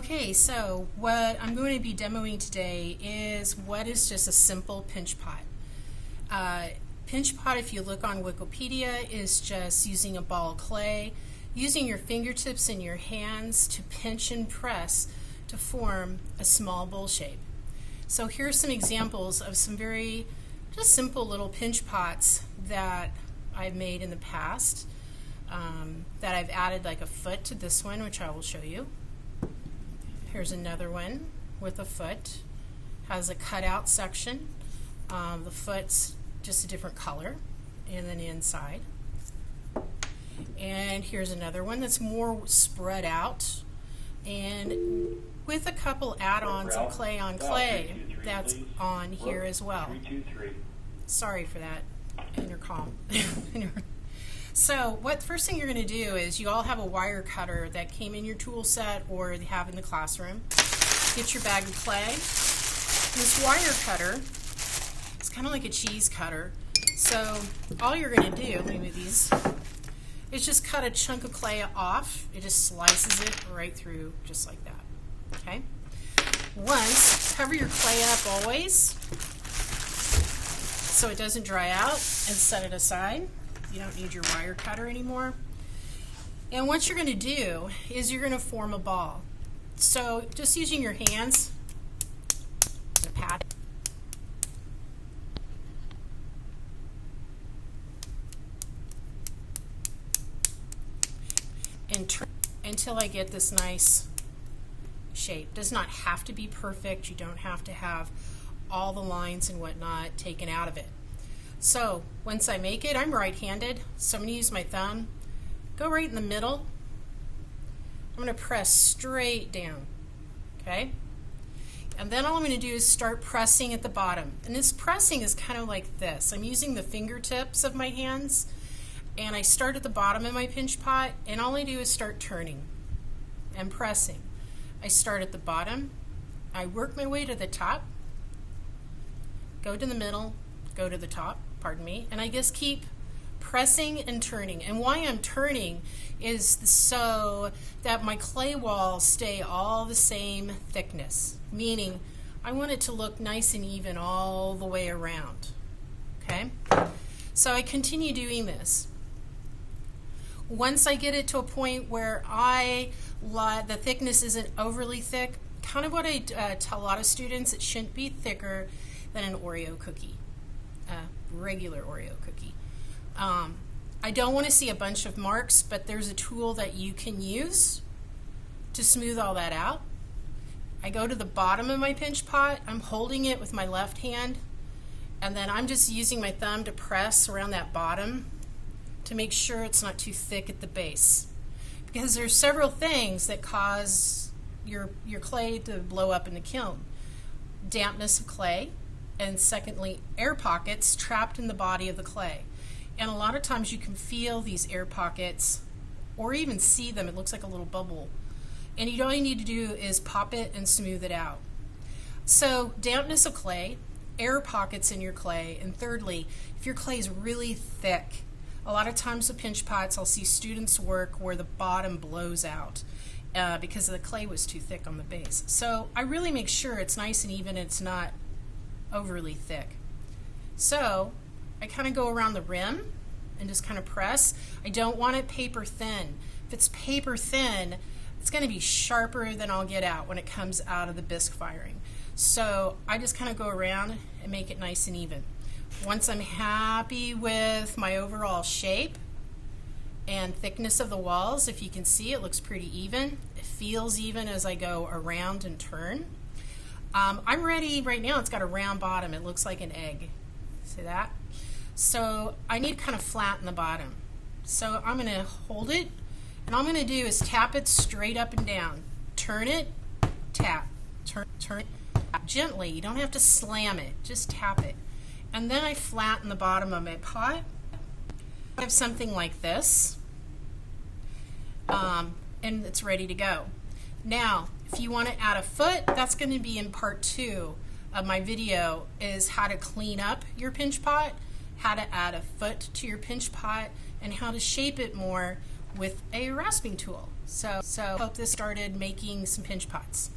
Okay, so what I'm going to be demoing today is what is just a simple pinch pot. Pinch pot, if you look on Wikipedia, is just using a ball of clay, using your fingertips and your hands to pinch and press to form a small bowl shape. So here's some examples of some very just simple little pinch pots that I've made in the past, that I've added like a foot to this one, which I will show you. Here's another one with a foot, has a cutout section. The foot's just a different color, and then inside. And here's another one that's more spread out, and with a couple add-ons of clay on clay that's on here as well. Sorry for that intercom. So what first thing you're going to do is you all have a wire cutter that came in your tool set or you have in the classroom. Get your bag of clay. This wire cutter is kind of like a cheese cutter. So all you're going to do, let me move these, is just cut a chunk of clay off. It just slices it right through just like that. Okay? Once, cover your clay up always so it doesn't dry out, and set it aside. You don't need your wire cutter anymore. And what you're going to do is you're going to form a ball. So just using your hands, pat, and turn until I get this nice shape. Does not have to be perfect. You don't have to have all the lines and whatnot taken out of it. So once I make it, I'm right-handed, so I'm going to use my thumb, go right in the middle. I'm going to press straight down, okay? And then all I'm going to do is start pressing at the bottom. And this pressing is kind of like this. I'm using the fingertips of my hands, and I start at the bottom of my pinch pot, and all I do is start turning and pressing. I start at the bottom, I work my way to the top, go to the middle, go to the top, pardon me, and I just keep pressing and turning. And why I'm turning is so that my clay walls stay all the same thickness, meaning I want it to look nice and even all the way around. Okay? So I continue doing this. Once I get it to a point where the thickness isn't overly thick, kind of what I tell a lot of students, it shouldn't be thicker than an Oreo cookie. Regular Oreo cookie. I don't want to see a bunch of marks, but there's a tool that you can use to smooth all that out. I go to the bottom of my pinch pot, I'm holding it with my left hand, and then I'm just using my thumb to press around that bottom to make sure it's not too thick at the base. Because there's several things that cause your clay to blow up in the kiln. Dampness of clay, and secondly, air pockets trapped in the body of the clay. And a lot of times you can feel these air pockets or even see them. It looks like a little bubble. And all you need to do is pop it and smooth it out. So dampness of clay, air pockets in your clay, and thirdly, if your clay is really thick, a lot of times with pinch pots I'll see students work where the bottom blows out because the clay was too thick on the base. So I really make sure it's nice and even, it's not overly thick. So I kind of go around the rim and just kind of press. I don't want it paper thin. If it's paper thin, it's going to be sharper than I'll get out when it comes out of the bisque firing. So I just kind of go around and make it nice and even. Once I'm happy with my overall shape and thickness of the walls, if you can see, it looks pretty even. It feels even as I go around and turn. I'm ready right now. It's got a round bottom. It looks like an egg. See that? So I need to kind of flatten the bottom. So I'm going to hold it, and all I'm going to do is tap it straight up and down. Turn it, tap, turn it, tap. Gently. You don't have to slam it. Just tap it. And then I flatten the bottom of my pot. I have something like this, and it's ready to go. Now, if you want to add a foot, that's going to be in part 2 of my video, is how to clean up your pinch pot, how to add a foot to your pinch pot, and how to shape it more with a rasping tool. So hope this started making some pinch pots.